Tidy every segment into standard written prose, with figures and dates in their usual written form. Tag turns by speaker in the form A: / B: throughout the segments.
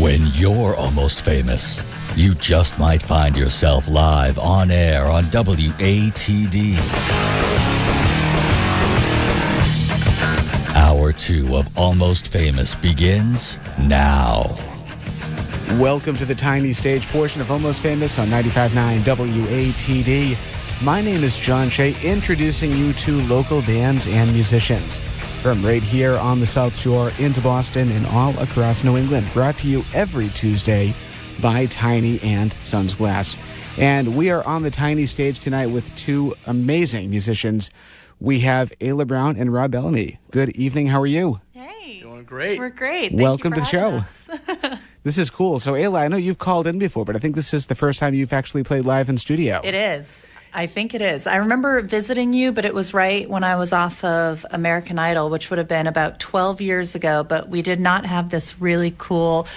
A: When you're almost famous, you just might find yourself live on air on WATD. Hour 2 of Almost Famous begins now.
B: Welcome to the tiny stage portion of Almost Famous on 95.9 WATD. My name is John Shea, introducing you to local bands and musicians from right here on the South Shore into Boston and all across New England. Brought to you every Tuesday by Tiny and Sons Glass. And we are on the tiny stage tonight with two amazing musicians. We have Ayla Brown and Rob Bellamy. Good evening. How are you?
C: Hey.
D: Doing great.
C: We're great.
B: Welcome to the show.
C: Us.
B: This is cool. So, Ayla, I know you've called in before, but I think this is the first time you've actually played live in studio.
C: It is. I think it is. I remember visiting you, but it was right when I was off of American Idol, which would have been about 12 years ago, but we did not have this really cool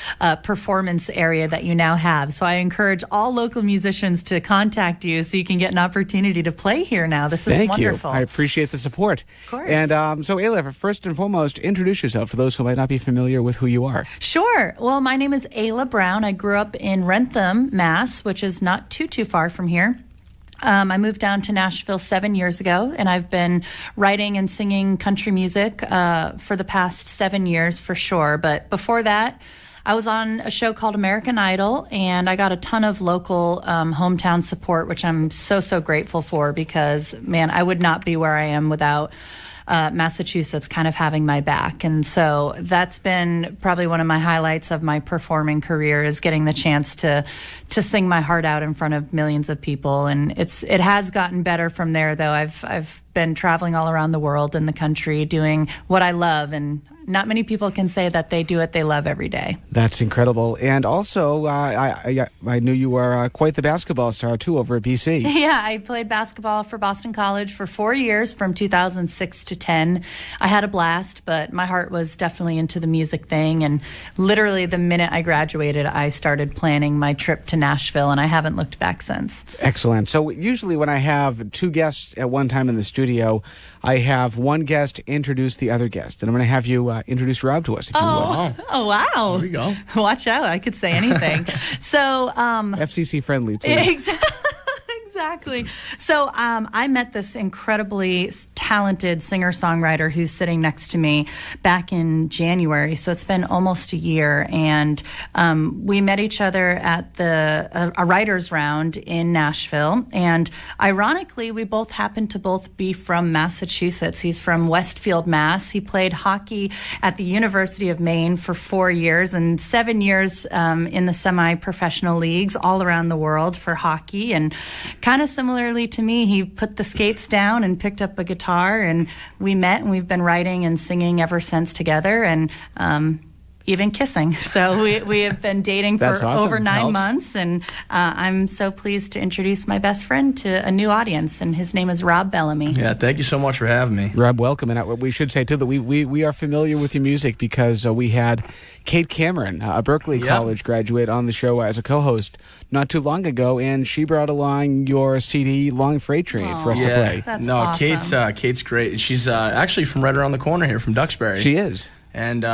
C: performance area that you now have. So I encourage all local musicians to contact you so you can get an opportunity to play here now. This is wonderful.
B: Thank you. I appreciate the support.
C: Of course.
B: And so, Ayla, first and foremost, introduce yourself to those who might not be familiar with who you are.
C: Sure. Well, my name is Ayla Brown. I grew up in Wrentham, Mass., which is not too far from here. I moved down to Nashville 7 years ago, and I've been writing and singing country music for the past 7 years for sure. But before that, I was on a show called American Idol, and I got a ton of local hometown support, which I'm so grateful for because, man, I would not be where I am without Massachusetts kind of having my back. And so that's been probably one of my highlights of my performing career is getting the chance to sing my heart out in front of millions of people. And it has gotten better from there, though. I've been traveling all around the world and the country doing what I love, and not many people can say that they do what they love every day.
B: That's incredible. And also, I knew you were quite the basketball star, too, over at BC.
C: Yeah, I played basketball for Boston College for 4 years, from 2006 to 10. I had a blast, but my heart was definitely into the music thing. And literally the minute I graduated, I started planning my trip to Nashville, and I haven't looked back since.
B: Excellent. So usually when I have two guests at one time in the studio, I have one guest introduce the other guest. And I'm going to have you introduce Rob to us, if you will.
C: Oh, wow.
D: There we go.
C: Watch out. I could say anything. So,
B: FCC friendly, please.
C: Exactly. So I met this incredibly talented singer-songwriter who's sitting next to me back in January. So it's been almost a year. And we met each other at a writer's round in Nashville. And ironically, we both happen to both be from Massachusetts. He's from Westfield, Mass. He played hockey at the University of Maine for 4 years and 7 years in the semi-professional leagues all around the world for hockey. And kind of similarly to me, he put the skates down and picked up a guitar, and we met, and we've been writing and singing ever since together, and even kissing. So we have been dating for
B: awesome.
C: over 9
D: Helps.
C: months, and I'm so pleased to introduce my best friend to a new audience, and his name is Rob Bellamy.
D: Yeah, thank you so much for having me.
B: Rob, welcome. And we should say, too, that we are familiar with your music because we had Kate Cameron, a Berkeley College graduate, on the show as a co-host not too long ago, and she brought along your CD, Long Freight Train, for us to play.
C: That's awesome.
D: Kate's great. She's actually from right around the corner here, from Duxbury.
B: She is.
D: And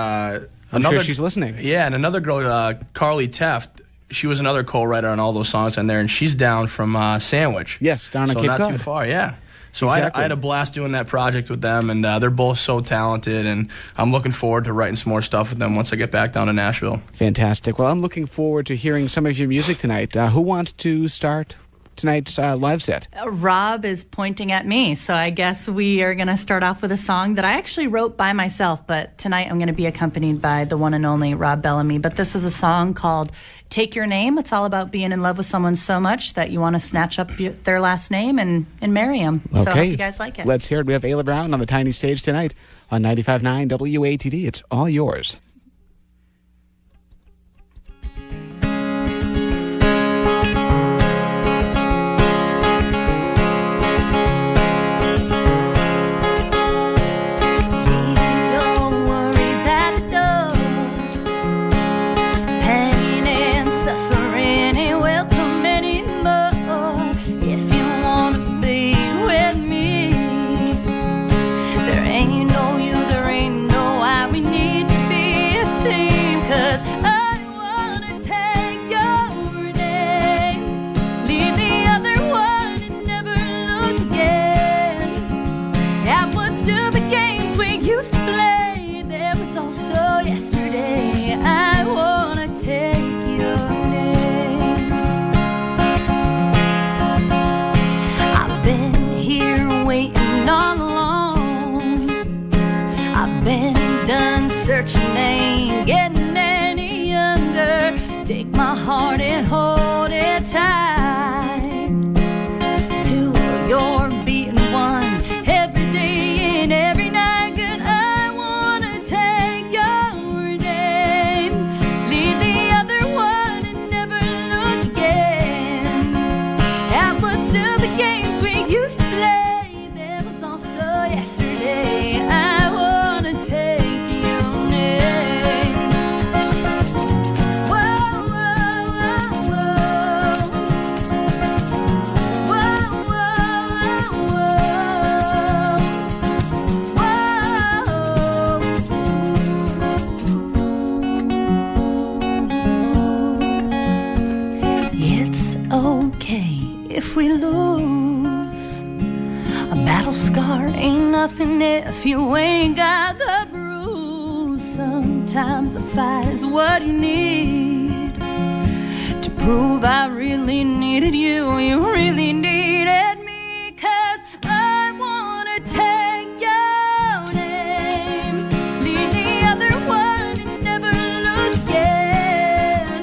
B: I'm sure she's listening.
D: Yeah, and another girl, Carly Teft, she was another co-writer on all those songs on there, and she's down from Sandwich.
B: Yes, down on
D: so
B: Cape
D: not
B: Cod.
D: too far, yeah. So
B: Exactly.
D: I had a blast doing that project with them, and they're both so talented, and I'm looking forward to writing some more stuff with them once I get back down to Nashville.
B: Fantastic. Well, I'm looking forward to hearing some of your music tonight. Who wants to start tonight's live set?
C: Rob is pointing at me, so I guess we are going to start off with a song that I actually wrote by myself, but tonight I'm going to be accompanied by the one and only Rob Bellamy. But this is a song called Take Your Name. It's all about being in love with someone so much that you want to snatch up their last name and marry them.
B: Okay.
C: So I hope you guys like it.
B: Let's hear it. We have Ayla Brown on the tiny stage tonight on 95.9 WATD. It's all yours.
E: There ain't no you, there ain't no I. We need to be
C: Take my heart and hold it tight. Till you're being one every day and every night. 'Cause I wanna take your name, leave the other one and never look again. At what stupid games we used to play, there was also yesterday. I wanna take your name. Whoa, whoa, whoa, whoa. Whoa, whoa, whoa, whoa. It's okay if we lose. A battle scar ain't nothing if you ain't got the bruise. Sometimes a fight is what you need to prove I really needed you. You really needed me. 'Cause I wanna take your name, leave the other one and never look again.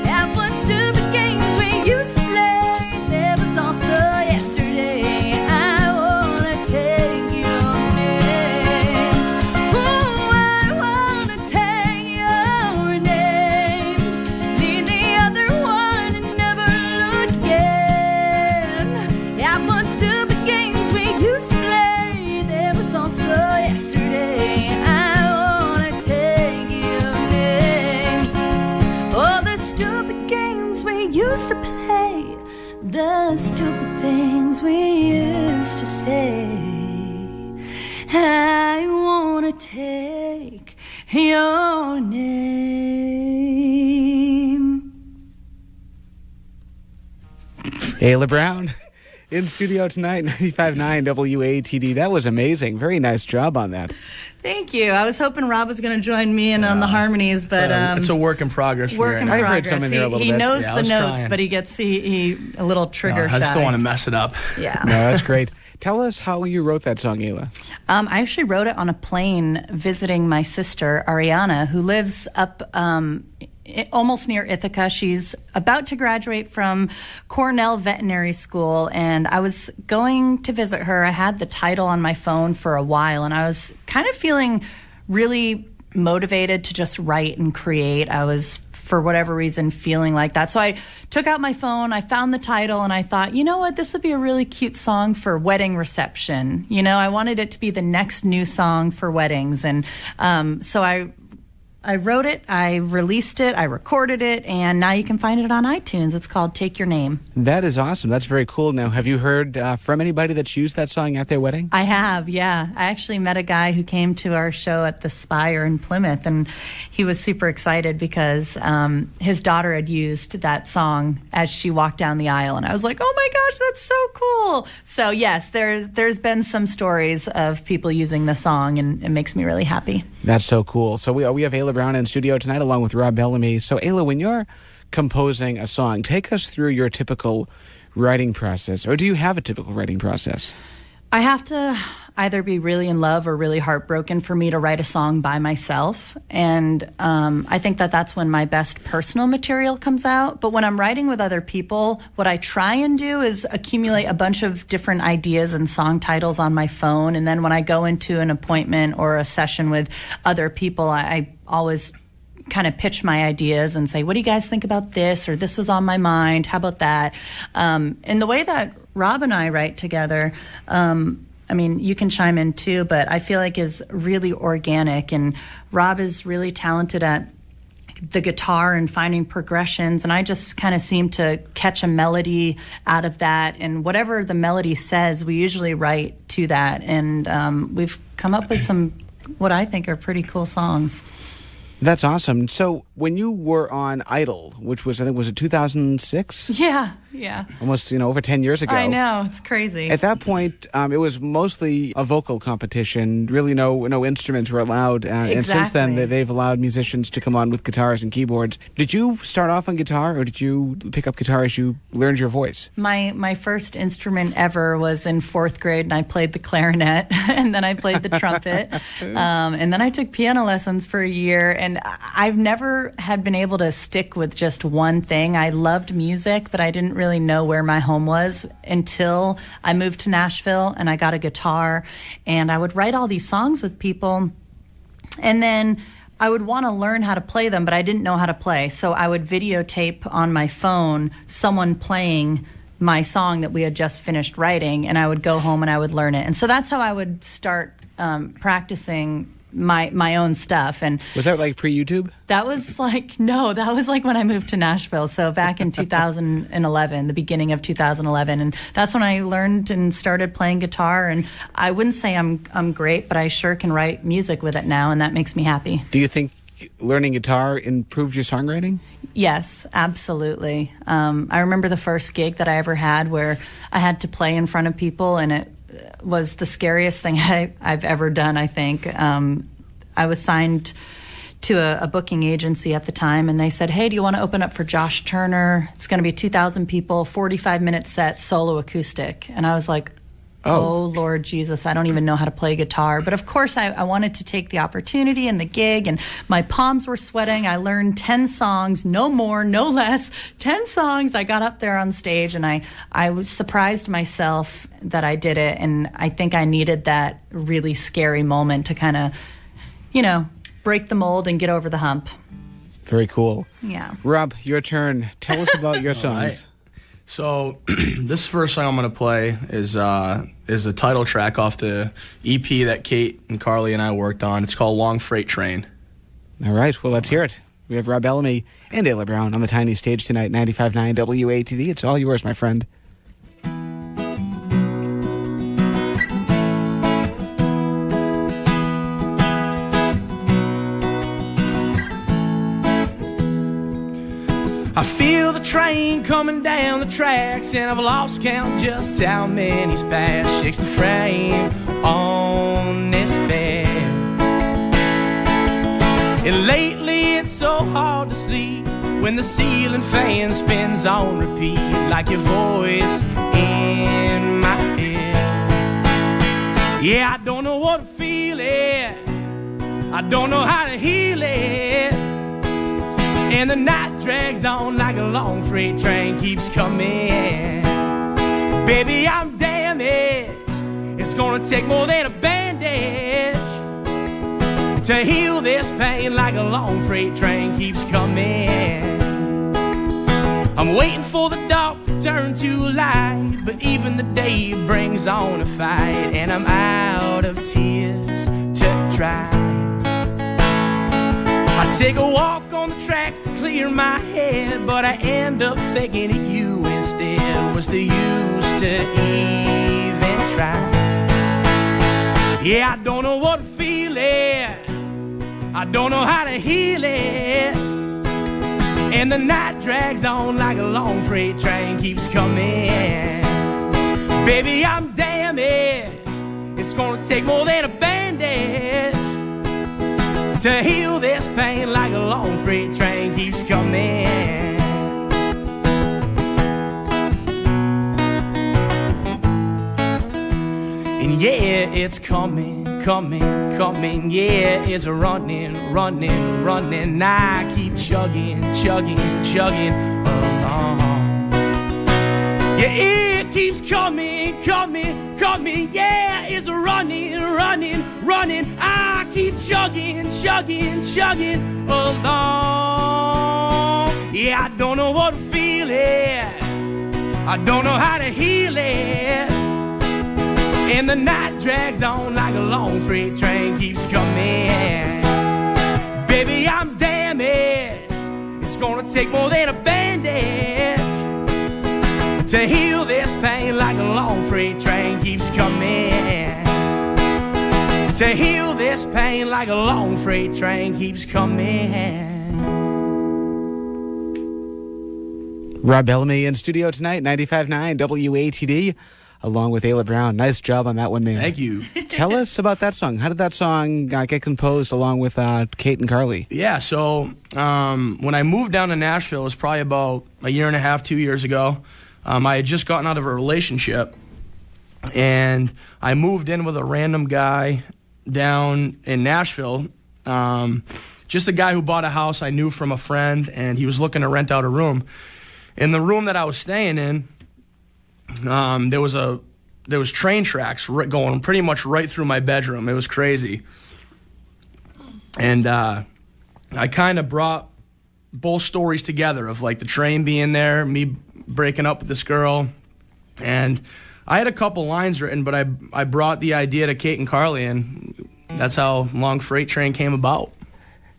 C: At what stupid games we used to play, there was also yesterday. I wanna take your name. Ooh, I wanna take your name, leave the other one and never look again. At what stupid games we used to play, there was also yesterday. I wanna take your name. Oh, the stupid games we used to play, the stupid things we used to say. I wanna take your name.
B: Ayla Brown in studio tonight, 95.9 WATD. That was amazing. Very nice job on that.
C: Thank you. I was hoping Rob was going to join me in on the harmonies, but
D: it's a work in progress.
C: work in
D: right now.
B: I heard
C: progress.
B: some in there a little
C: He
B: bit.
C: knows
D: Yeah, I
C: the
D: was
C: notes,
D: trying.
C: but he gets he a little trigger
D: I just
C: shy.
D: don't want to mess it up.
C: Yeah.
B: No, that's great. Tell us how you wrote that song, Ayla.
C: I actually wrote it on a plane visiting my sister, Ariana, who lives up almost near Ithaca. She's about to graduate from Cornell Veterinary School, and I was going to visit her. I had the title on my phone for a while, and I was kind of feeling really motivated to just write and create. I was, for whatever reason, feeling like that. So I took out my phone, I found the title, and I thought, you know what, this would be a really cute song for wedding reception. You know, I wanted it to be the next new song for weddings. And so I wrote it, I released it, I recorded it, and now you can find it on iTunes. It's called Take Your Name.
B: That is awesome. That's very cool. Now, have you heard from anybody that's used that song at their wedding?
C: I have, yeah. I actually met a guy who came to our show at the Spire in Plymouth, and he was super excited because his daughter had used that song as she walked down the aisle, and I was like, oh my gosh, that's so cool. So yes, there's been some stories of people using the song, and it makes me really happy.
B: That's so cool. So we have Ayla Brown in studio tonight along with Rob Bellamy. So Ayla, when you're composing a song, take us through your typical writing process, or do you have a typical writing process?
C: I have to either be really in love or really heartbroken for me to write a song by myself. And I think that that's when my best personal material comes out. But when I'm writing with other people, what I try and do is accumulate a bunch of different ideas and song titles on my phone. And then when I go into an appointment or a session with other people, I always kind of pitch my ideas and say, what do you guys think about this? Or this was on my mind. How about that? And the way that Rob and I write together, I mean, you can chime in too, but I feel like is really organic. And Rob is really talented at the guitar and finding progressions, and I just kind of seem to catch a melody out of that. And whatever the melody says, we usually write to that. And we've come up with some, what I think are pretty cool songs.
B: That's awesome. So when you were on Idol, which was, I think, was it 2006?
C: Yeah.
B: Almost, over 10 years ago.
C: I know, it's crazy.
B: At that point, it was mostly a vocal competition. Really, no instruments were allowed. And since then, they've allowed musicians to come on with guitars and keyboards. Did you start off on guitar, or did you pick up guitar as you learned your voice?
C: My first instrument ever was in 4th grade, and I played the clarinet, and then I played the trumpet, and then I took piano lessons for a year. And And I've never had been able to stick with just one thing. I loved music, but I didn't really know where my home was until I moved to Nashville and I got a guitar. And I would write all these songs with people. And then I would want to learn how to play them, but I didn't know how to play. So I would videotape on my phone someone playing my song that we had just finished writing, and I would go home and I would learn it. And so that's how I would start practicing my own stuff. And
B: was that like pre-YouTube?
C: That was like when I moved to Nashville. So back in 2011, the beginning of 2011, and that's when I learned and started playing guitar. And I wouldn't say I'm great, but I sure can write music with it now, and that makes me happy.
B: Do you think learning guitar improved your songwriting?
C: Yes, absolutely. I remember the first gig that I ever had where I had to play in front of people, and it was the scariest thing I've ever done, I think. I was signed to a booking agency at the time, and they said, hey, do you want to open up for Josh Turner? It's going to be 2,000 people, 45-minute set, solo acoustic. And I was like, oh, Lord Jesus, I don't even know how to play guitar. But of course, I wanted to take the opportunity and the gig, and my palms were sweating. I learned 10 songs, no more, no less, 10 songs. I got up there on stage, and I was surprised myself that I did it. And I think I needed that really scary moment to kind of, break the mold and get over the hump.
B: Very cool.
C: Yeah.
B: Rob, your turn. Tell us about your songs.
D: So this first song I'm going to play is the title track off the EP that Kate and Carly and I worked on. It's called Long Freight Train.
B: All right. Well, let's hear it. We have Rob Bellamy and Ayla Brown on the tiny stage tonight, 95.9 WATD. It's all yours, my friend.
E: I feel the train coming down the tracks, and I've lost count just how many's passed. Shakes the frame on this bed, and lately it's so hard to sleep when the ceiling fan spins on repeat, like your voice in my head. Yeah, I don't know what to feel it, I don't know how to heal it, and the night drags on like a long freight train keeps coming. Baby, I'm damaged. It's gonna take more than a bandage to heal this pain like a long freight train keeps coming. I'm waiting for the dark to turn to light, but even the day brings on a fight, and I'm out of tears to dry. I take a walk on the tracks to clear my head, but I end up thinking of you instead. What's the use to even try? Yeah, I don't know what to feel it, I don't know how to heal it, and the night drags on like a long freight train keeps coming. Baby, I'm damaged. It's gonna take more than a bandage to heal this pain like a long freight train keeps coming. And yeah, it's coming, coming, coming. Yeah, it's running, running, running. I keep chugging, chugging, chugging along. Yeah, it keeps coming, coming, coming. Yeah, it's running, running, running. I keep chugging, chugging, chugging along. Yeah, I don't know what to feel it, I don't know how to heal it, and the night drags on like a long freight train keeps coming. Baby, I'm damaged. It's gonna take more than a bandage to heal this pain like a long freight train keeps coming. To heal this pain like a long freight train keeps coming.
B: Rob Bellamy in studio tonight, 95.9 WATD, along with Ayla Brown. Nice job on that one, man.
D: Thank you.
B: Tell us about that song. How did that song get composed along with Kate and Carly?
D: Yeah, so when I moved down to Nashville, it was probably about a year and a half, 2 years ago. I had just gotten out of a relationship, and I moved in with a random guy down in Nashville, just a guy who bought a house I knew from a friend, and he was looking to rent out a room. In the room that I was staying in, there was train tracks going pretty much right through my bedroom. It was crazy. And I kind of brought both stories together of like the train being there, me breaking up with this girl, and I had a couple lines written, but I brought the idea to Kate and Carly, and that's how Long Freight Train came about.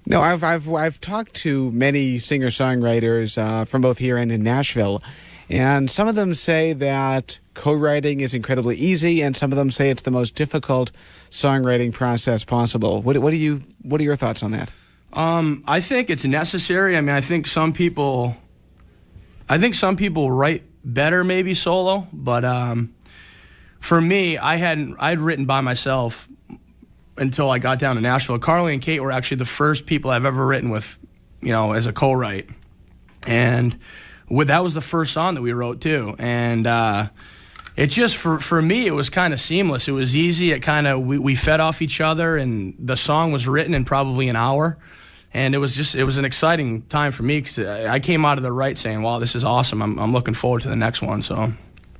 B: No, I've talked to many singer-songwriters from both here and in Nashville, and some of them say that co-writing is incredibly easy, and some of them say it's the most difficult songwriting process possible. What are your thoughts on that?
D: I think it's necessary. I mean, I think some people write better maybe solo, but for me, I'd written by myself until I got down to Nashville. Carly and Kate were actually the first people I've ever written with, as a co-write, and that was the first song that we wrote too. And it just for me, it was kind of seamless. It was easy. It kind of we fed off each other, and the song was written in probably an hour. And it was an exciting time for me because I came out of the right saying, wow, this is awesome. I'm looking forward to the next one. So,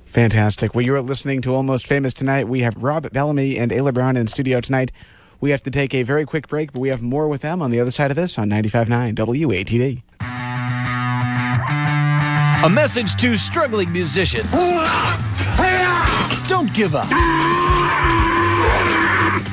B: fantastic. Well, you're listening to Almost Famous tonight. We have Rob Bellamy and Ayla Brown in studio tonight. We have to take a very quick break, but we have more with them on the other side of this on 95.9 WATD.
A: A message to struggling musicians. Don't give up.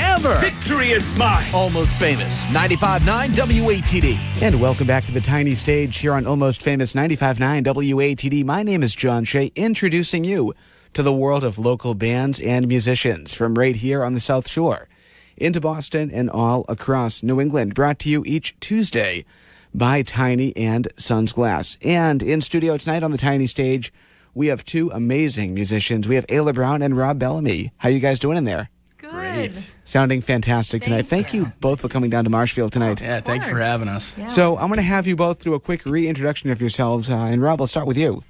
A: Ever.
E: Victory is mine.
A: Almost Famous, 95.9 WATD.
B: And welcome back to the tiny stage here on Almost Famous 95.9 WATD. My name is John Shea, introducing you to the world of local bands and musicians from right here on the South Shore into Boston and all across New England. Brought to you each Tuesday by Tiny and Sons Glass. And in studio tonight on the tiny stage, we have two amazing musicians. We have Ayla Brown and Rob Bellamy. How you guys doing in there?
C: Good.
B: Sounding fantastic tonight. Thank you both for coming down to Marshfield tonight.
D: yeah, thank you for having us.
C: Yeah.
B: So I'm going to have you both do a quick reintroduction of yourselves. And Rob, let's start with you.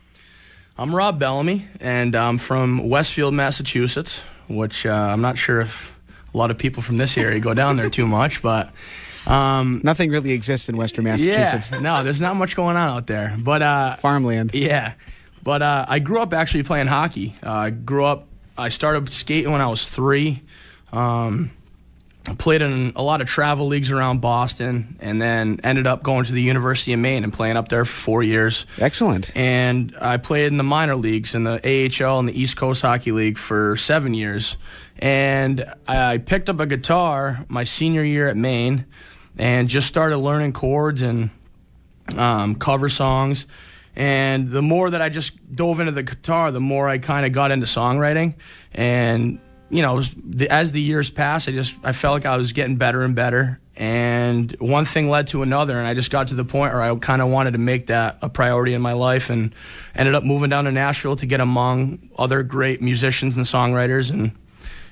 D: I'm Rob Bellamy, and I'm from Westfield, Massachusetts, which I'm not sure if a lot of people from this area go down there too much, but
B: Nothing really exists in Western Massachusetts.
D: yeah, no, there's not much going on out there. But
B: Farmland.
D: yeah, but I grew up actually playing hockey. I started skating when I was 3. I played in a lot of travel leagues around Boston, and then ended up going to the University of Maine and playing up there for 4 years.
B: Excellent.
D: And I played in the minor leagues in the AHL and the East Coast Hockey League for 7 years. And I picked up a guitar my senior year at Maine and just started learning chords and cover songs. And the more that I just dove into the guitar, the more I kind of got into songwriting. And as the years passed, I felt like I was getting better and better, and one thing led to another, and I just got to the point where I kind of wanted to make that a priority in my life, and ended up moving down to Nashville to get among other great musicians and songwriters, and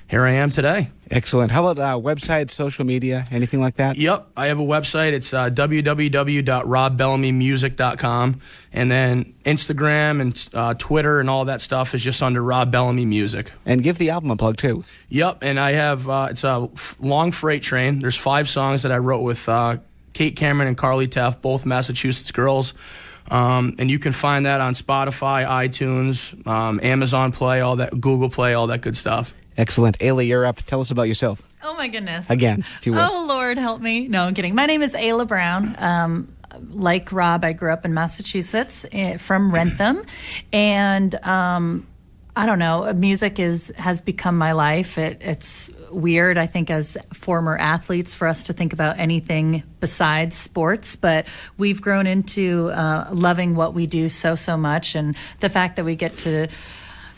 D: here I am today.
B: Excellent. How about websites, social media, anything like that?
D: Yep, I have a website. It's www.robbellamymusic.com, and then Instagram and Twitter and all that stuff is just under Rob Bellamy Music.
B: And give the album a plug, too.
D: Yep, and I have, it's a Long Freight Train. There's 5 songs that I wrote with Kate Cameron and Carly Teff, both Massachusetts girls. And you can find that on Spotify, iTunes, Amazon Play, all that, Google Play, all that good stuff.
B: Excellent. Ayla, you're up. Tell us about yourself.
C: Oh, my goodness.
B: Again, if you would.
C: Oh, Lord, help me. No, I'm kidding. My name is Ayla Brown. Like Rob, I grew up in Massachusetts from Rentham. And I don't know, music has become my life. It's weird, I think, as former athletes for us to think about anything besides sports. But we've grown into loving what we do so much. And the fact that we get to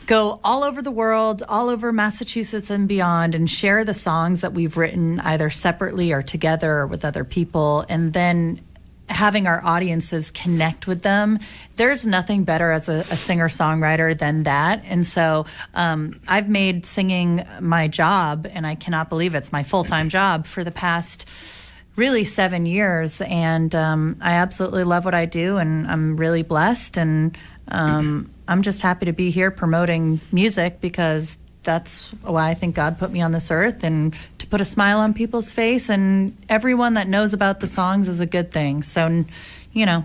C: go all over the world, all over Massachusetts and beyond, and share the songs that we've written either separately or together or with other people, and then having our audiences connect with them. There's nothing better as a singer-songwriter than that. And so I've made singing my job, and I cannot believe it's my full-time job for the past really 7 years. And I absolutely love what I do, and I'm really blessed. And I'm just happy to be here promoting music, because that's why I think God put me on this earth, and to put a smile on people's face, and everyone that knows about the songs is a good thing. So, you know,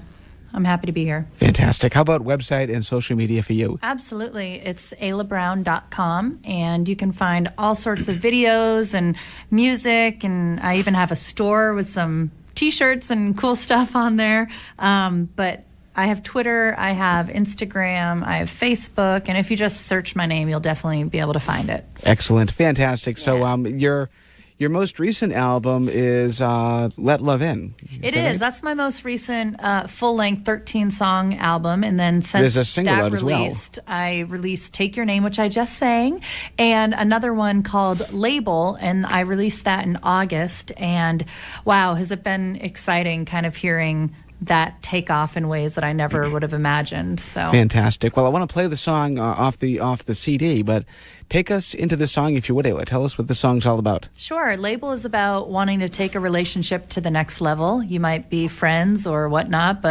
C: I'm happy to be here.
B: Fantastic. How about website and social media for you?
C: Absolutely. It's aylabrown.com, and you can find all sorts of videos and music, and I even have a store with some T-shirts and cool stuff on there. But I have Twitter, I have Instagram, I have Facebook, and if you just search my name, you'll definitely be able to find it.
B: Excellent. Fantastic.
C: Yeah.
B: So your most recent album is Let Love In.
C: It is. Right? That's my most recent full-length 13-song album. And then since
B: there's a single
C: that
B: out
C: released, I released Take Your Name, which I just sang, and another one called Label, and I released that in August. And wow, has it been exciting kind of hearing that take off in ways that I never would have imagined. So
B: fantastic. Well, I want to play the song off the CD, but take us into the song if you would, Ayla. Tell us what the song's all about.
C: Sure. Label is about wanting to take a relationship to the next level. You might be friends or whatnot,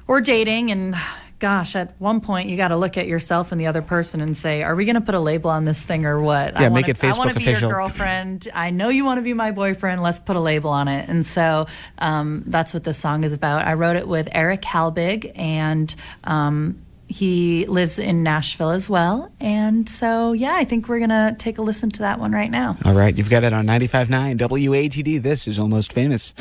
C: or dating, and gosh, at one point you got to look at yourself and the other person and say, are we going to put a label on this thing or what?
B: Yeah, make it Facebook official.
C: I want to be your girlfriend. I know you want to be my boyfriend. Let's put a label on it. And so that's what this song is about. I wrote it with Eric Halbig, and he lives in Nashville as well. And so, yeah, I think we're going to take a listen to that one right now.
B: All right. You've got it on 95.9 WATD. This is Almost Famous.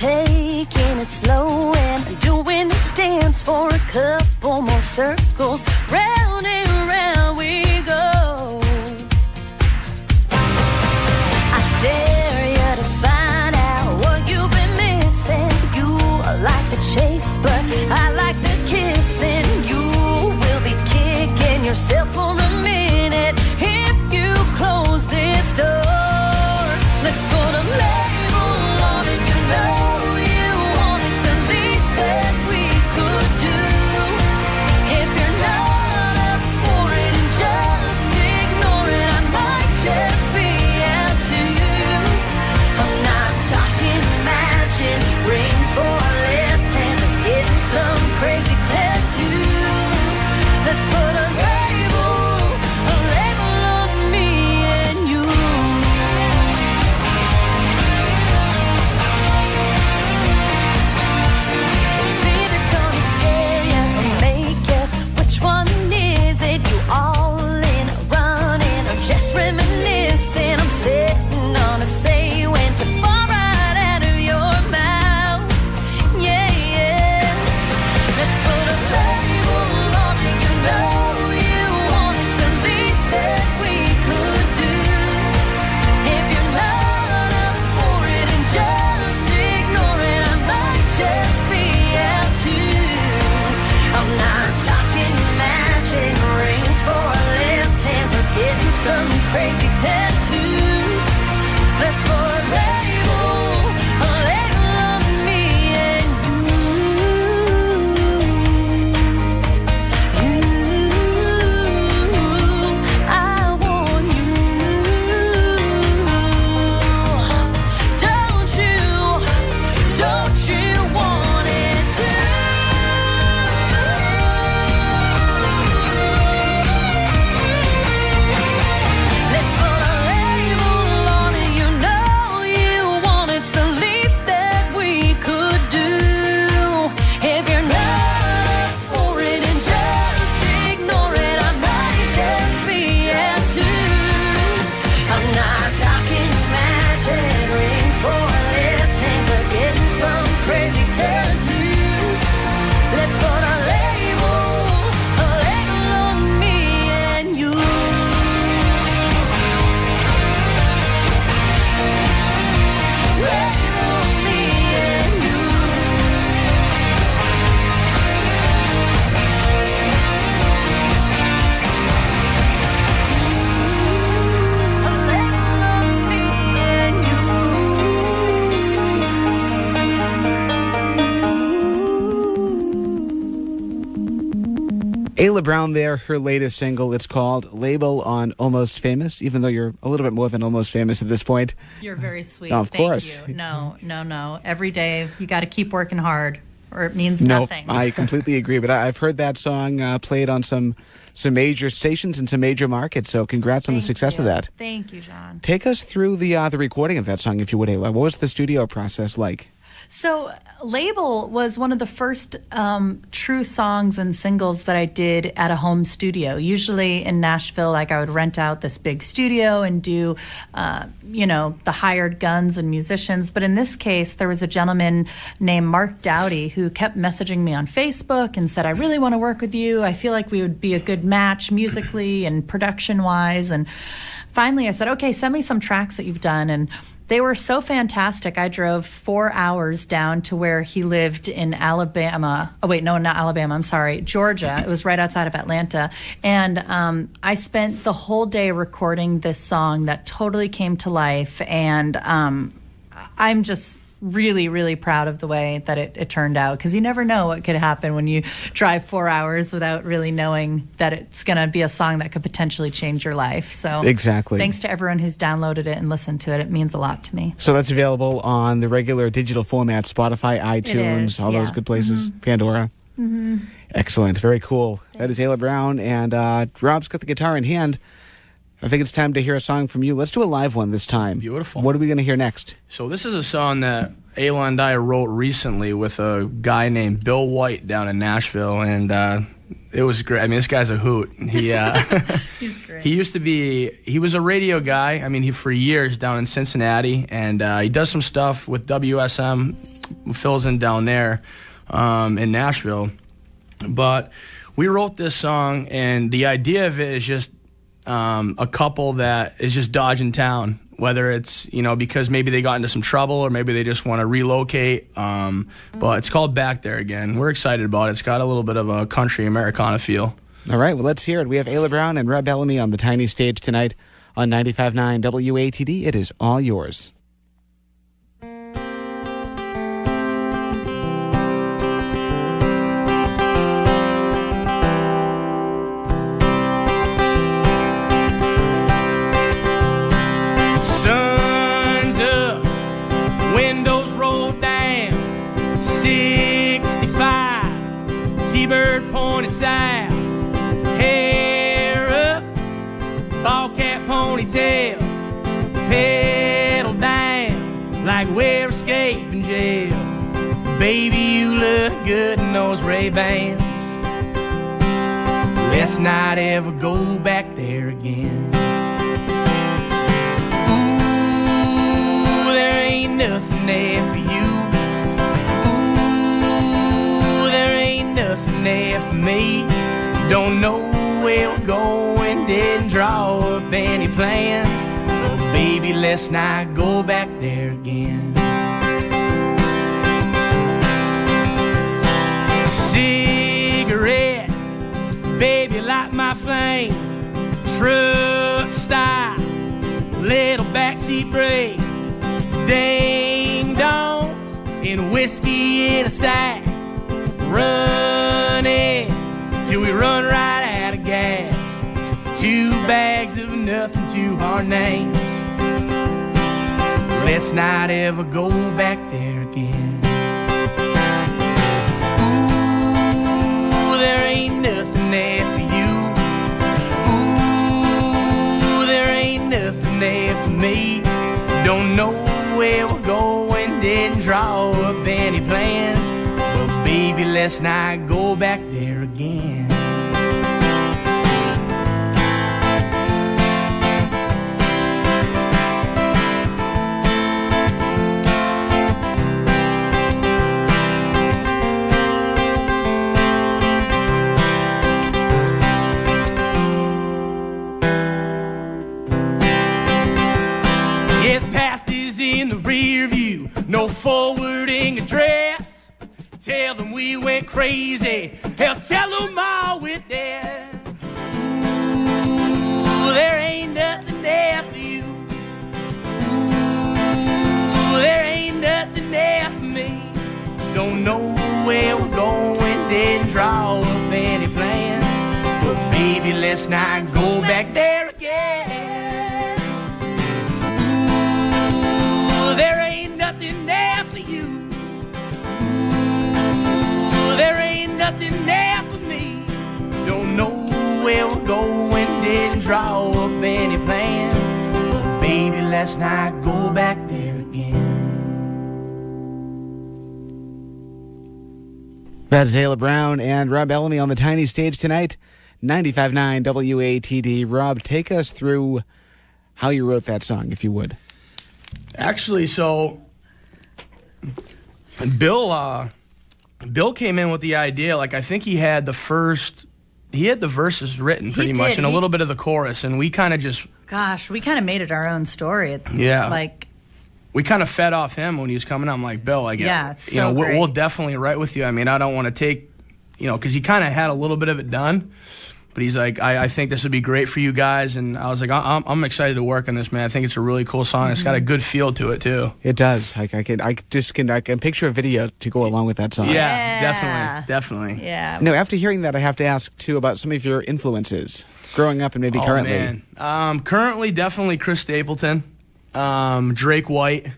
F: Taking it slow and doing this dance for a couple more circles. Round and round we go. I dare you to find out what you've been missing. You like the chase, but I like the kissing. You will be kicking yourself for a minute if you close this door. Let's put a label on it, you know. That we could do if you're not
B: Ayla Brown there, her latest single. It's called Label on Almost Famous, even though you're a little bit more than almost famous at this point.
C: You're very sweet.
B: Of
C: Thank
B: course.
C: you. No. Every day you got to keep working hard or it means
B: No,
C: nothing.
B: I completely agree. But I've heard that song played on some major stations and some major markets. So congrats on the success of that.
C: Thank you, John.
B: Take us through the recording of that song, if you would, Ayla. What was the studio process like?
C: So, Label was one of the first true songs and singles that I did at a home studio. Usually in Nashville, like I would rent out this big studio and do, the hired guns and musicians. But in this case, there was a gentleman named Mark Dowdy who kept messaging me on Facebook and said, I really want to work with you. I feel like we would be a good match musically and production-wise. And finally I said, okay, send me some tracks that you've done. And they were so fantastic. I drove 4 hours down to where he lived in Alabama. Oh, wait, no, not Alabama. I'm sorry, Georgia. It was right outside of Atlanta. And I spent the whole day recording this song that totally came to life. And I'm just really, really proud of the way that it turned out, because you never know what could happen when you drive 4 hours without really knowing that it's going to be a song that could potentially change your life. So
B: exactly.
C: Thanks to everyone who's downloaded it and listened to it. It means a lot to me.
B: So that's available on the regular digital format, Spotify, iTunes, all those good places, Pandora. Mm-hmm. Excellent. Very cool. Thanks. That is Ayla Brown, and Rob's got the guitar in hand. I think it's time to hear a song from you. Let's do a live one this time.
D: Beautiful.
B: What are we going to hear next?
D: So this is a song that Ayla and I wrote recently with a guy named Bill White down in Nashville, and it was great. I mean, this guy's a hoot. He
C: He's great.
D: He was a radio guy. I mean, for years down in Cincinnati, and he does some stuff with WSM, fills in down there in Nashville. But we wrote this song, and the idea of it is just a couple that is just dodging town, whether it's, because maybe they got into some trouble or maybe they just want to relocate. But it's called Back There Again. We're excited about it. It's got a little bit of a country Americana feel.
B: All right, well, let's hear it. We have Ayla Brown and Rob Bellamy on the tiny stage tonight on 95.9 WATD. It is all yours.
E: T-bird pointed south, hair up, ball cap ponytail, pedal down like we're escaping jail. Baby, you look good in those Ray-Bans. Let's not ever go back there again. Ooh, there ain't nothing there for you. Nothing there for me. Don't know where we're going, didn't draw up any plans. But baby, let's not go back there again. Cigarette, baby, light my flame. Truck stop, little backseat break. Ding dongs and whiskey in a sack. Running till we run right out of gas. 2 bags of nothing, 2 hard names. Let's not ever go back there again. Ooh, there ain't nothing there for you. Ooh, there ain't nothing there for me. Don't know where we're going, didn't draw up any plans. Baby, let's not go back there again. Get past is in the rear view, no forwarding address. Tell them we went crazy. Hell, tell them all we're dead. Ooh, there ain't nothing there for you. Ooh, there ain't nothing there for me. Don't know where we're going, didn't draw up any plans. let's not go back there again. Ooh, there ain't nothing there for you. Ooh, there ain't nothing there for me. Don't know where we're going, didn't draw up any plan. But baby, let's not go back there again.
B: That's Ayla Brown and Rob Bellamy on the tiny stage tonight. 95.9 WATD. Rob, take us through how you wrote that song, if you would.
D: Actually, so Bill came in with the idea. Like, I think he had the verses written pretty much and a little bit of the chorus, and we kind of just...
C: Gosh, we kind of made it our own story.
D: Yeah.
C: Like...
D: We kind of fed off him when he was coming out. I'm like, Bill,
C: it's so
D: great. We'll definitely write with you. I mean, I don't want to take, because he kind of had a little bit of it done, but he's like, I think this would be great for you guys. And I was like, I'm excited to work on this, man. I think it's a really cool song. It's got a good feel to it too.
B: It does. I can picture a video to go along with that song.
D: Yeah, definitely.
C: Yeah.
B: No, after hearing that, I have to ask too about some of your influences growing up and maybe currently.
D: Man. Currently, definitely Chris Stapleton. Drake White.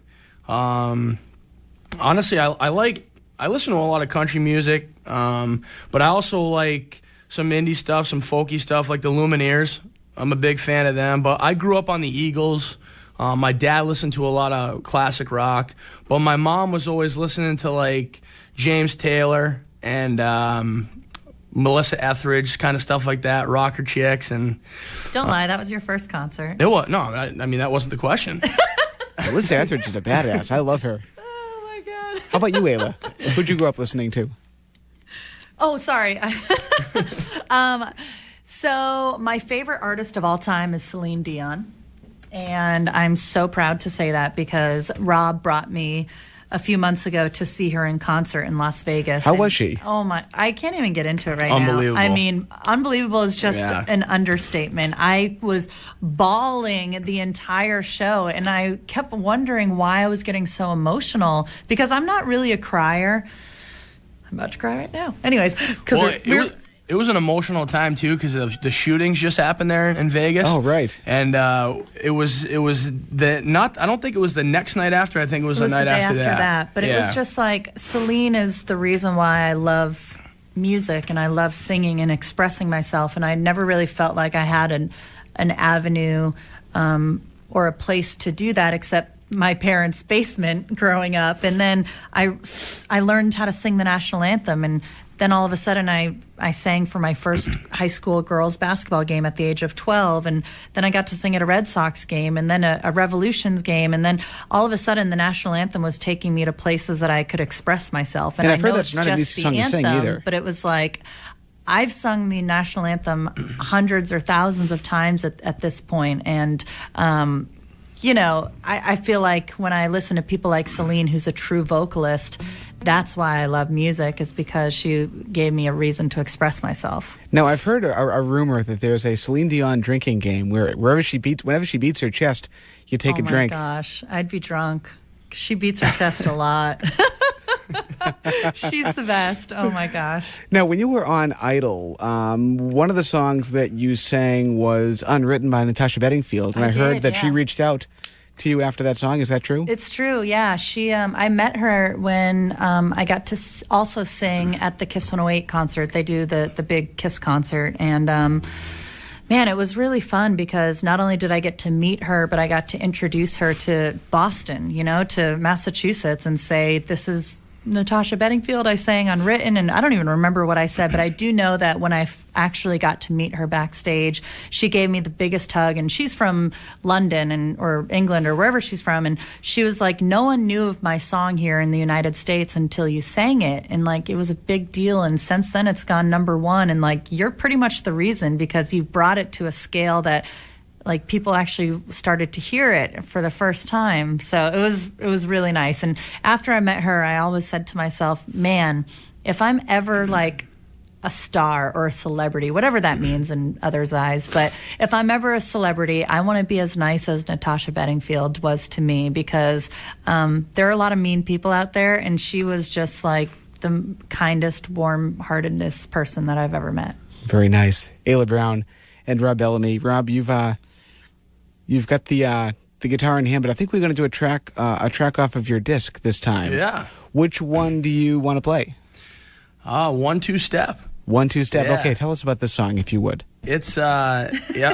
D: Honestly, I listen to a lot of country music, but I also like some indie stuff, some folky stuff, like the Lumineers. I'm a big fan of them, but I grew up on the Eagles. My dad listened to a lot of classic rock, but my mom was always listening to like James Taylor and Melissa Etheridge, kind of stuff like that, rocker chicks. And
C: don't lie, that was your first concert.
D: It was. No, I mean, that wasn't the question.
B: Melissa Etheridge is a badass. I love her.
C: Oh my God.
B: How about you, Ayla? Who'd you grow up listening to?
C: Oh, sorry. So my favorite artist of all time is Celine Dion. And I'm so proud to say that because Rob brought me a few months ago to see her in concert in Las Vegas.
B: How was she?
C: Oh my, I can't even get into it right
D: Unbelievable.
C: now. I mean, unbelievable is just an understatement. I was bawling the entire show and I kept wondering why I was getting so emotional because I'm not really a crier. I'm about to cry right now. Anyways, because
D: it was an emotional time too because the shootings just happened there in Vegas.
B: Oh right.
D: And it was I don't think it was the next night after. I think it was the night after that.
C: But it was just like Celine is the reason why I love music and I love singing and expressing myself. And I never really felt like I had an avenue or a place to do that except my parents' basement growing up. And then I learned how to sing the national anthem and then all of a sudden I sang for my first high school girls basketball game at the age of 12. And then I got to sing at a Red Sox game and then a Revolutions game. And then all of a sudden the national anthem was taking me to places that I could express myself. And
B: I've heard
C: know
B: that's
C: it's
B: not an
C: just
B: easy
C: the
B: song to
C: anthem,
B: sing either.
C: But it was like I've sung the national anthem hundreds or thousands of times at this point. And, I feel like when I listen to people like Celine, who's a true vocalist, that's why I love music, is because she gave me a reason to express myself.
B: Now, I've heard a rumor that there's a Celine Dion drinking game where whenever she beats her chest, you take a drink.
C: Oh, my gosh. I'd be drunk. She beats her chest a lot. She's the best. Oh, my gosh.
B: Now, when you were on Idol, one of the songs that you sang was Unwritten by Natasha Bedingfield, and I heard that she reached out to you after that song. Is that true?
C: It's true, yeah. She, I met her when I got to also sing at the Kiss 108 concert. They do the big Kiss concert, and man, it was really fun because not only did I get to meet her, but I got to introduce her to Boston, to Massachusetts, and say, this is Natasha Bedingfield. I sang Unwritten, and I don't even remember what I said, but I do know that when I actually got to meet her backstage, she gave me the biggest hug, and she's from London or England or wherever she's from, and she was like, no one knew of my song here in the United States until you sang it, and like it was a big deal, and since then it's gone #1, and like you're pretty much the reason because you brought it to a scale that like people actually started to hear it for the first time. So it was really nice. And after I met her, I always said to myself, man, if I'm ever like a star or a celebrity, whatever that means in others' eyes, but if I'm ever a celebrity, I want to be as nice as Natasha Bedingfield was to me because there are a lot of mean people out there, and she was just like the kindest, warm-heartedness person that I've ever met.
B: Very nice. Ayla Brown and Rob Bellamy. Rob, you've got the guitar in hand, but I think we're going to do a track off of your disc this time.
D: Yeah.
B: Which one do you want to play?
D: 1-2 Step.
B: 1-2 Step.
D: Yeah.
B: Okay, tell us about this song if you would.
D: It's I mean,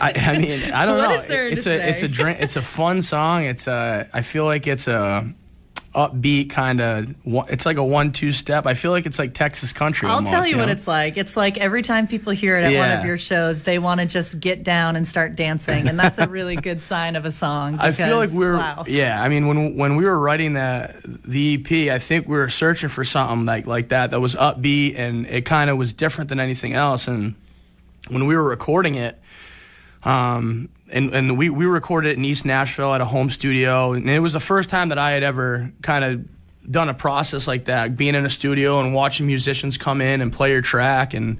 D: I don't know.
C: What is there to say?
D: It's a fun song. I feel like it's a upbeat kind of. It's like a 1-2 step. I feel like it's like Texas country.
C: I'll
D: almost,
C: tell you what
D: know?
C: it's like. It's like every time people hear it at one of your shows, they want to just get down and start dancing, and that's a really good sign of a song.
D: I feel like
C: wow.
D: I mean, when we were writing the EP, I think we were searching for something like that was upbeat, and it kind of was different than anything else. And when we were recording it, and we recorded it in East Nashville at a home studio, and it was the first time that I had ever kind of done a process like that, being in a studio and watching musicians come in and play your track, and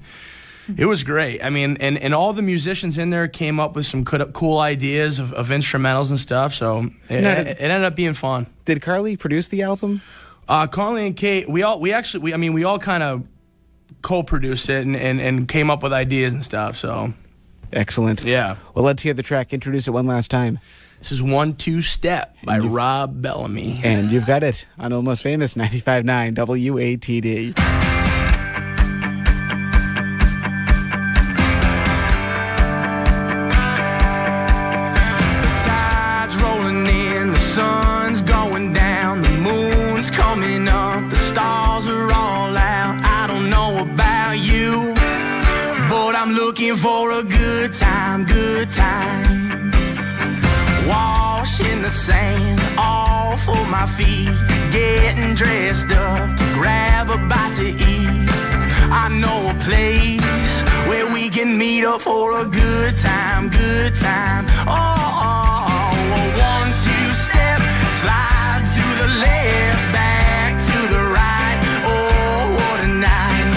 D: it was great. I mean, and all the musicians in there came up with some cool ideas of instrumentals and stuff, so it ended up being fun.
B: Did Carly produce the album?
D: Carly and Kate, we all kind of co-produced it and came up with ideas and stuff, so...
B: Excellent.
D: Yeah.
B: Well, let's hear the track. Introduce it one last time.
D: This is 1-2 Step by Rob Bellamy.
B: And you've got it on Almost Famous 95.9 WATD.
E: The tide's rolling in, the sun's going down, the moon's coming up, the stars are all out. I don't know about you, but I'm looking for a good time, good time. Wash in the sand, all for my feet, getting dressed up to grab a bite to eat. I know a place where we can meet up for a good time, good time. Oh, 1-2 step, slide to the left, back to the right. Oh, what a night.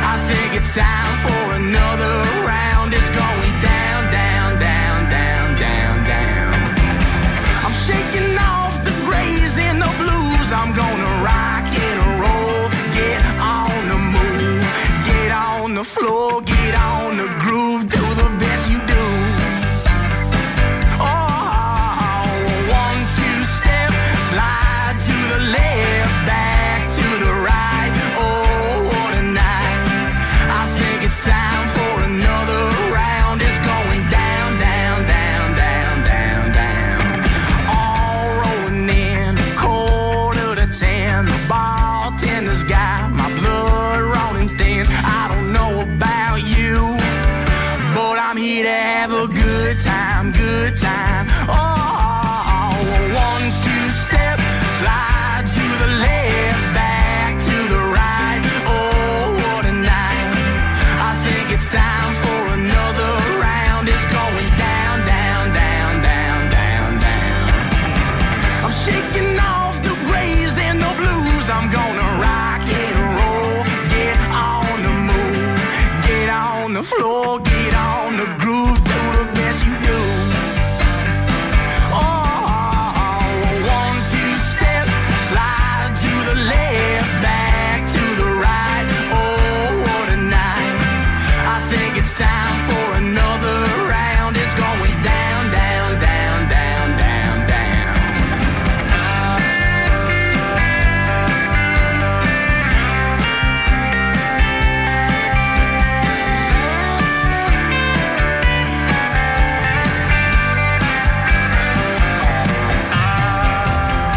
E: I think it's time for another round. It's going down, down, down, down, down, down. I'm shaking off the grays and the blues. I'm gonna rock and roll, get on the move, get on the floor, get on the groove, do the best you do. Oh, 1-2 step, slide to the left, back to the right. Oh, what a night. I think it's time for another round. It's going down, down, down, down, down, down. All rolling in, 9:45. The bartender's got my blood running thin. I don't know about you, but I'm here to have a good time, good time. Oh, 1-2 step, slide to the left, back to the right. Oh, what a night. I think it's time for another round. It's going down, down, down, down, down, down. I'm shaking off the grays and the blues. I'm gonna rock and roll, get on the move, get on the floor, get on the groove, do the best you do. Oh, 1-2 step, slide to the left, back to the right. Oh, what a night. I think it's time for another round. It's going down, down, down, down, down, down.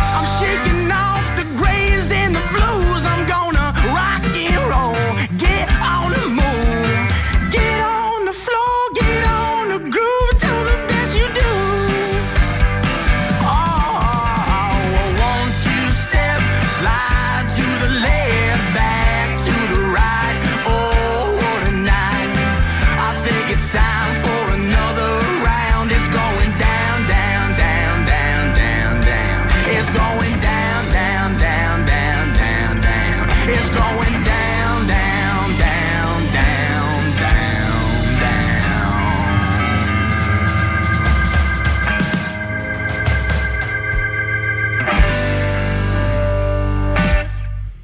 E: I'm shaking off the grays and the blues. I'm gonna rock and roll, get on the move, get on the floor, get on the groove, do the best you do. Oh, 1-2 step, slide to the left, back to the right. Oh, what a night. I think it's time for another round. It's going down, down, down, down, down, down. It's going down, down, down, down, down, down. It's going down, down, down, down, down, down.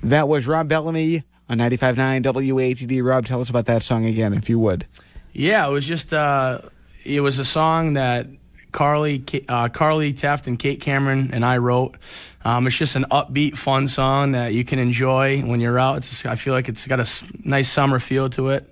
B: That was Rob Bellamy on 95.9 WATD. Rob, tell us about that song again, if you would.
D: Yeah, it was just it was a song that Carly Taft and Kate Cameron and I wrote. It's just an upbeat, fun song that you can enjoy when you're out. I feel like it's got a nice summer feel to it.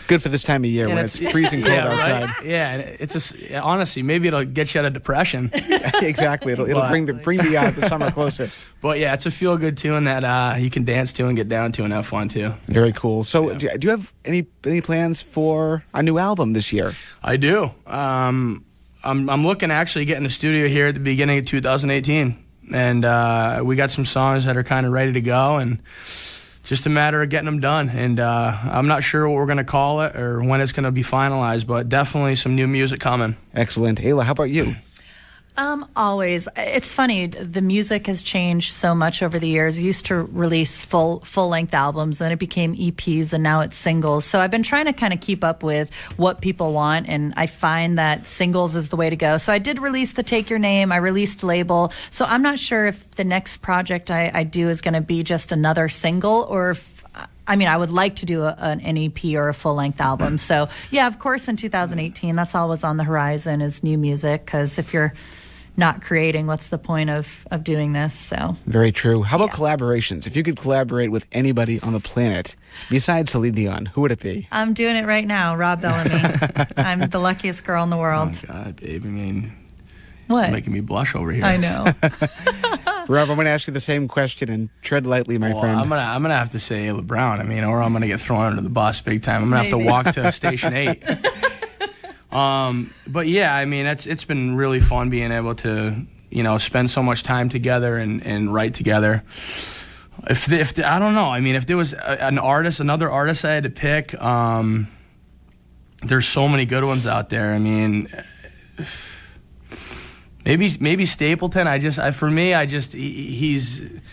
B: Good for this time of year when it's freezing cold outside.
D: Right? Yeah, and honestly, maybe it'll get you out of depression.
B: Exactly, it'll bring the summer closer.
D: But yeah, it's a feel-good tune that you can dance to and get down to and have fun too.
B: Very cool. So, do you have any plans for a new album this year?
D: I do. I'm looking to actually get in the studio here at the beginning of 2018, and we got some songs that are kind of ready to go, and just a matter of getting them done. And I'm not sure what we're going to call it or when it's going to be finalized, but definitely some new music coming.
B: Excellent. Ayla, how about you?
C: Always. It's funny. The music has changed so much over the years. I used to release full-length albums, then it became EPs, and now it's singles. So I've been trying to kind of keep up with what people want, and I find that singles is the way to go. So I did release the Take Your Name. I released Label. So I'm not sure if the next project I do is going to be just another single, or if I would like to do an EP or a full-length album. So, yeah, of course, in 2018, that's always on the horizon is new music, because if you're not creating, what's the point of doing this? So
B: very true. How about collaborations? If you could collaborate with anybody on the planet besides Celine Dion, who would it be?
C: I'm doing it right now, Rob Bellamy. I'm the luckiest girl in the world.
D: Oh God, babe! I mean,
C: what?
D: You're making me blush over here.
C: I know.
B: Rob, I'm going to ask you the same question, and tread lightly, my friend.
D: I'm gonna have to say Ayla Brown. Or I'm gonna get thrown under the bus big time. I'm gonna have to walk to Station 8. But yeah, it's been really fun being able to, spend so much time together and write together. I don't know. If there was another artist I had to pick, there's so many good ones out there. Maybe Stapleton.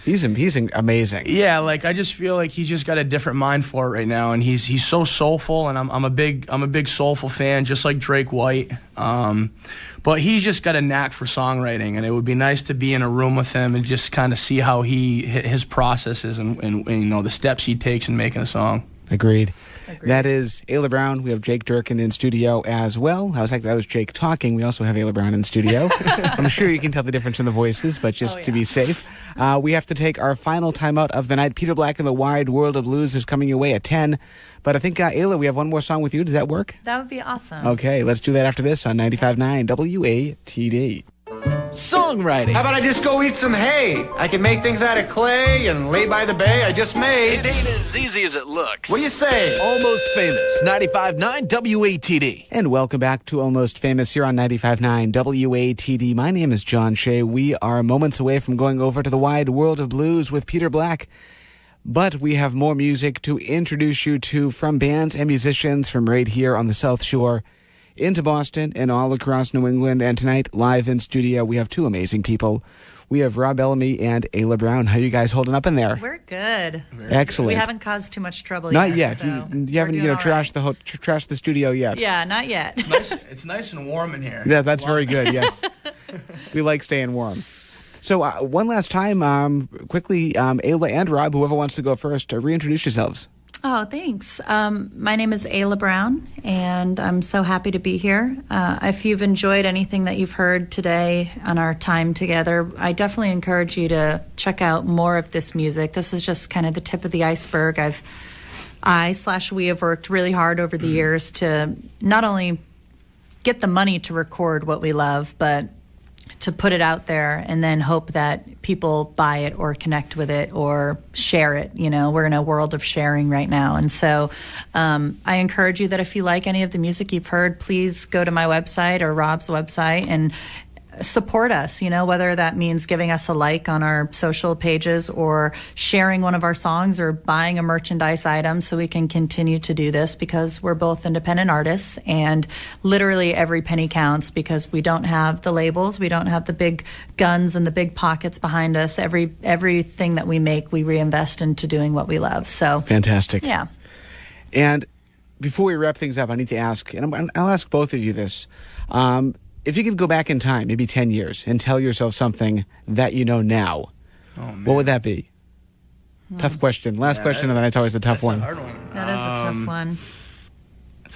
D: He's
B: amazing.
D: Yeah, I just feel like he's just got a different mind for it right now, and he's so soulful, and I'm a big soulful fan, just like Drake White. But he's just got a knack for songwriting, and it would be nice to be in a room with him and just kind of see how his process is and the steps he takes in making a song.
B: Agreed. That is Ayla Brown. We have Jake Durkin in studio as well. That was Jake talking. We also have Ayla Brown in studio. I'm sure you can tell the difference in the voices, but just to be safe, we have to take our final timeout of the night. Peter Black and the Wide World of Blues is coming your way at 10. But I think, Ayla, we have one more song with you. Does that work?
C: That would be awesome.
B: Okay, let's do that after this on 95.9 WATD.
G: Songwriting.
H: How about I just go eat some hay? I can make things out of clay and lay by the bay I just made.
G: It ain't as easy as it looks.
H: What do you say?
G: Almost Famous, 95.9 WATD.
B: And welcome back to Almost Famous here on 95.9 WATD. My name is John Shea. We are moments away from going over to the Wide World of Blues with Peter Black. But we have more music to introduce you to from bands and musicians from right here on the South Shore into Boston and all across New England. And tonight, live in studio, we have two amazing people. We have Rob Bellamy and Ayla Brown. How are you guys holding up in there?
C: We're good.
B: Excellent.
C: We haven't caused too much trouble
B: not
C: yet.
B: So you haven't trashed the studio yet.
C: Yeah, not yet.
D: It's nice and warm in here.
B: Yeah, that's very good, yes. We like staying warm. So one last time, quickly, Ayla and Rob, whoever wants to go first, reintroduce yourselves.
C: Oh, thanks. My name is Ayla Brown, and I'm so happy to be here. If you've enjoyed anything that you've heard today on our time together, I definitely encourage you to check out more of this music. This is just kind of the tip of the iceberg. We have worked really hard over the years to not only get the money to record what we love, but to put it out there and then hope that people buy it or connect with it or share it. We're in a world of sharing right now. And so I encourage you that if you like any of the music you've heard, please go to my website or Rob's website and support us, whether that means giving us a like on our social pages or sharing one of our songs or buying a merchandise item so we can continue to do this, because we're both independent artists and literally every penny counts, because we don't have the labels, we don't have the big guns and the big pockets behind us. Everything that we make, we reinvest into doing what we love. So
B: fantastic.
C: Yeah.
B: And before we wrap things up, I need to ask, and I'll ask both of you this. If you could go back in time, maybe 10 years, and tell yourself something that you know now, what would that be? Tough question. Last question, and then it's always a tough one.
D: That's a hard one.
C: That is a tough one.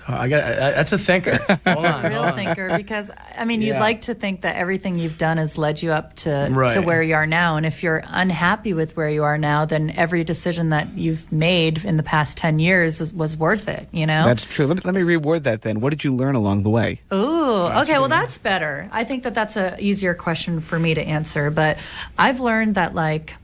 D: That's a thinker. Hold on,
C: Real thinker, because I mean, you'd
D: Yeah.
C: like to think that everything you've done has led you up to
D: Right.
C: where you are now. And if you're unhappy with where you are now, then every decision that you've made in the past 10 years was worth it, you know?
B: That's true. Let me reword that then. What did you learn along the way?
C: Ooh, okay, well, that's better. I think that that's a easier question for me to answer. But I've learned that, like,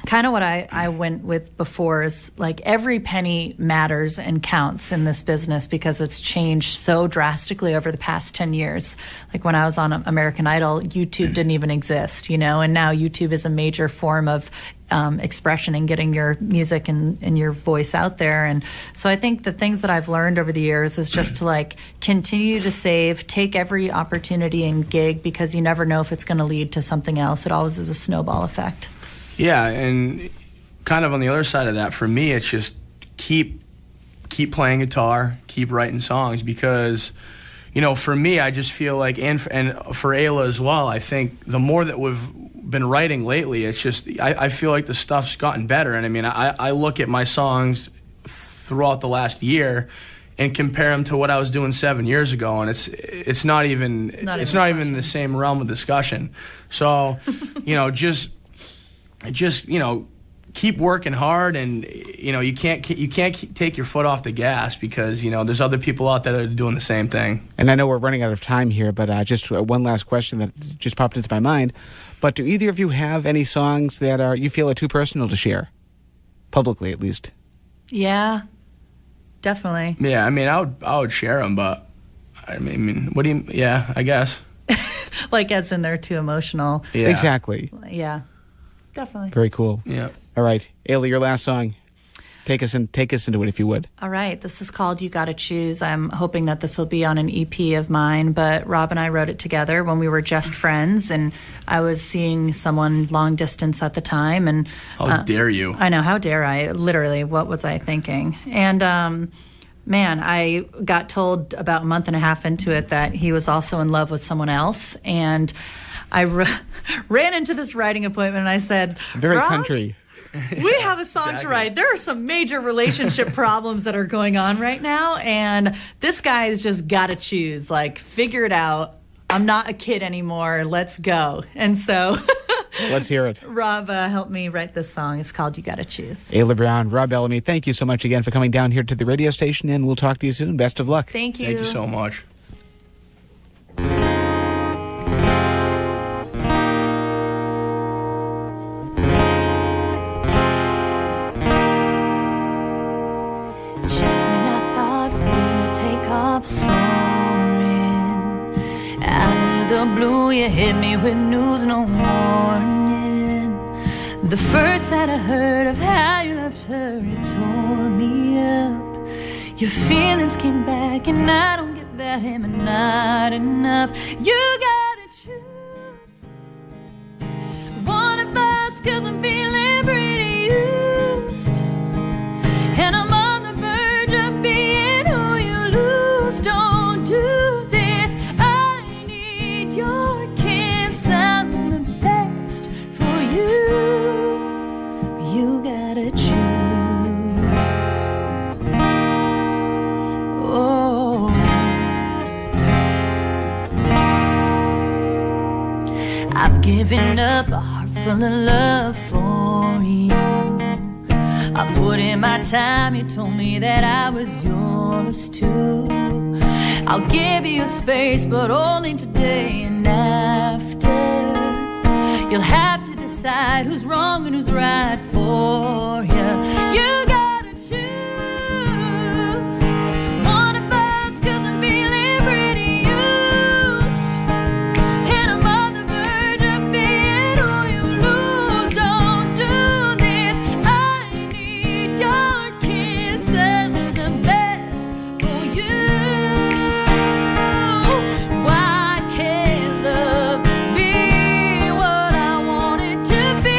C: kind of what I went with before is like every penny matters and counts in this business because it's changed so drastically over the past 10 years. Like when I was on American Idol, YouTube didn't even exist, you know, and now YouTube is a major form of expression and getting your music and your voice out there. And so I think the things that I've learned over the years is just to like continue to save, take every opportunity and gig because you never know if it's going to lead to something else. It always is a snowball effect.
D: Yeah, and kind of on the other side of that, for me, it's just keep playing guitar, keep writing songs, because, you know, for me, I just feel like, and for Ayla as well, I think the more that we've been writing lately, it's just, I feel like the stuff's gotten better. And I mean, I look at my songs throughout the last year and compare them to what I was doing 7 years ago, and it's not even the same realm of discussion. So, you know, just you know, keep working hard, and you know, you can't take your foot off the gas because, you know, there's other people out there that are doing the same thing.
B: And I know we're running out of time here, but just one last question that just popped into my mind. But do either of you have any songs that you feel are too personal to share, publicly at least?
C: Yeah, definitely.
D: Yeah, I mean, I would share them, but I mean, what do you? Yeah, I guess.
C: Like as in they're too emotional.
D: Yeah.
B: Exactly.
C: Yeah, definitely.
B: Very cool.
D: Yeah.
B: All right, Ayla, your last song. Take us into it, if you would.
C: All right, this is called You Gotta Choose. I'm hoping that this will be on an EP of mine, but Rob and I wrote it together when we were just friends, and I was seeing someone long distance at the time. And
D: How dare you?
C: I know, how dare I? Literally, what was I thinking? And man, I got told about a month and a half into it that he was also in love with someone else, and I ran into this writing appointment and I said,
B: Very
C: "Rob,
B: country.
C: we have a song to write. There are some major relationship problems that are going on right now, and this guy's just got to choose. Like, figure it out. I'm not a kid anymore. Let's go." And so
B: Let's hear it.
C: Rob helped me write this song. It's called You Gotta Choose.
B: Ayla Brown, Rob Bellamy, thank you so much again for coming down here to the radio station, and we'll talk to you soon. Best of luck.
C: Thank you.
D: Thank you so much.
F: Just when I thought we would take off soaring, out of the blue you hit me with news, no warning. The first that I heard of how you left her, it tore me up. Your feelings came back and I don't get that him and not enough. You gotta choose one of us, 'cause I'm feeling pretty used, and I'm on the verge of being who you lose. Don't do this. I need your kiss. I'm the best for you. You gotta choose. Oh, I've given up a heart full of love for you. I put in my time, you told me that I was yours too. I'll give you space, but only today and after. You'll have to decide who's wrong and who's right for you. You gotta choose one of us, 'cause I'm feeling pretty used, and I'm on the verge of being who you lose. Don't do this. I need your kiss. I'm the best for you. Why can't love be what I want it to be?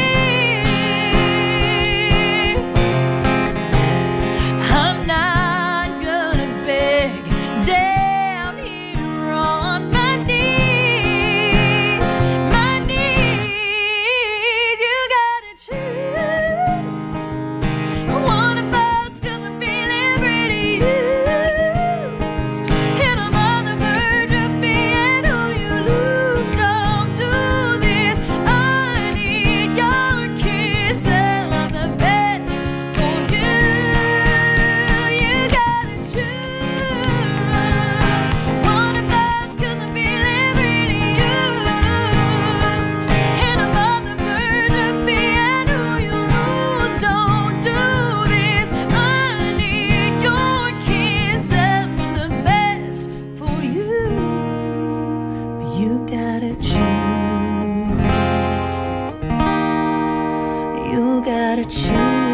F: gotta choose.